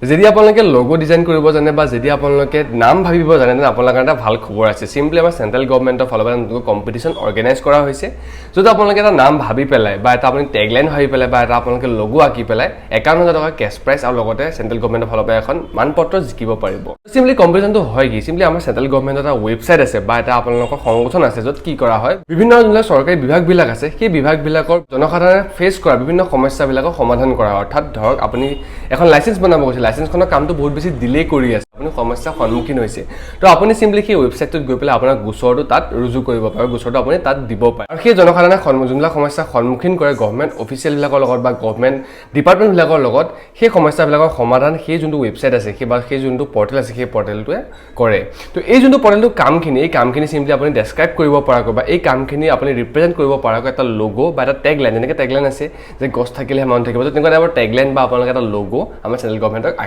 যদি আপোনালোকে logo design কৰিব জানে বা যদি আপোনালোকে নাম ভাবিব জানে তেনে আপোনালোকৰ এটা ভাল খবৰ আছে সিম্পলি আমাৰ সেন্ট্ৰেল গভৰ্ণমেণ্টৰ ফালৰ পৰা এটা কম্পিটিশন অৰ্গেনাইজ কৰা হৈছে যদি আপোনালোকে এটা নাম ভাবি পেলাই বা এটা আপুনি টেগলাইন ভাবি পেলাই বা এটা আপোনালোকে লোগো আঁকি পেলাই 51000 টকা কেছ প্ৰাইজ আৰু লগতে সেন্ট্ৰেল গভৰ্ণমেণ্টৰ ফালৰ পৰা এখন মানপত্ৰ জিকিব পাৰিব সিম্পলি কম্পিটিশনটো হয় কি সিম্পলি আমাৰ সেন্ট্ৰেল গভৰ্ণমেণ্টৰ এটা ৱেবছাইট আছে বা এটা আপোনালোকৰ সংগঠন আছে য'ত কি কৰা হয় বিভিন্ন যিবিলাক চৰকাৰী বিভাগবিলাক আছে সেই বিভাগবিলাকৰ জনসাধাৰণে ফেচ কৰা বিভিন্ন সমস্যাবিলাকৰ সমাধান কৰা অৰ্থাৎ ধৰক আপুনি এখন লাইসেন্স বনাব গৈছে লাইসেন্সখনৰ কামটো বহুত বেছি ডিলে কৰি আছে আপুনি সমস্যাৰ সন্মুখীন হৈছে তো আপুনি সিম্পলি সেই ৱেবছাইটটোত গৈ পেলাই আপোনাৰ গোচৰটো তাত ৰুজু কৰিব পাৰে গোচৰটো আপুনি তাত দিব পাৰে আৰু সেই জনসাধাৰণে যোনবিলাক সমস্যাৰ সন্মুখীন কৰে গভৰ্ণমেণ্ট অফিচিয়েলবিলাকৰ লগত বা গভৰ্ণমেণ্ট ডিপাৰ্টমেণ্টবিলাকৰ লগত সেই সমস্যাবিলাকৰ সমাধান সেই যোনটো ৱেবছাইট আছে সেই যোনটো পৰ্টেল আছে সেই পৰ্টেলটোৱে কৰে তো এই যোনটো পৰ্টেলটো কামখিনি সিম্পলি আপুনি ডেছক্ৰাইব কৰিব পৰাকৈ বা এই কামখিনি আপুনি ৰিপ্ৰেজেণ্ট কৰিব পৰাকৈ এটা লোগো বা এটা টেগলাইন যেনেকৈ টেগলাইন আছে যে গছ থাকিলেহে মানুহ থাকিব তো তেনেকুৱা টাইপৰ টেগলাইন বা আপোনালোকে এটা লোগো আমাৰ চেন্ট্ৰেল গভৰ্ণমেণ্টক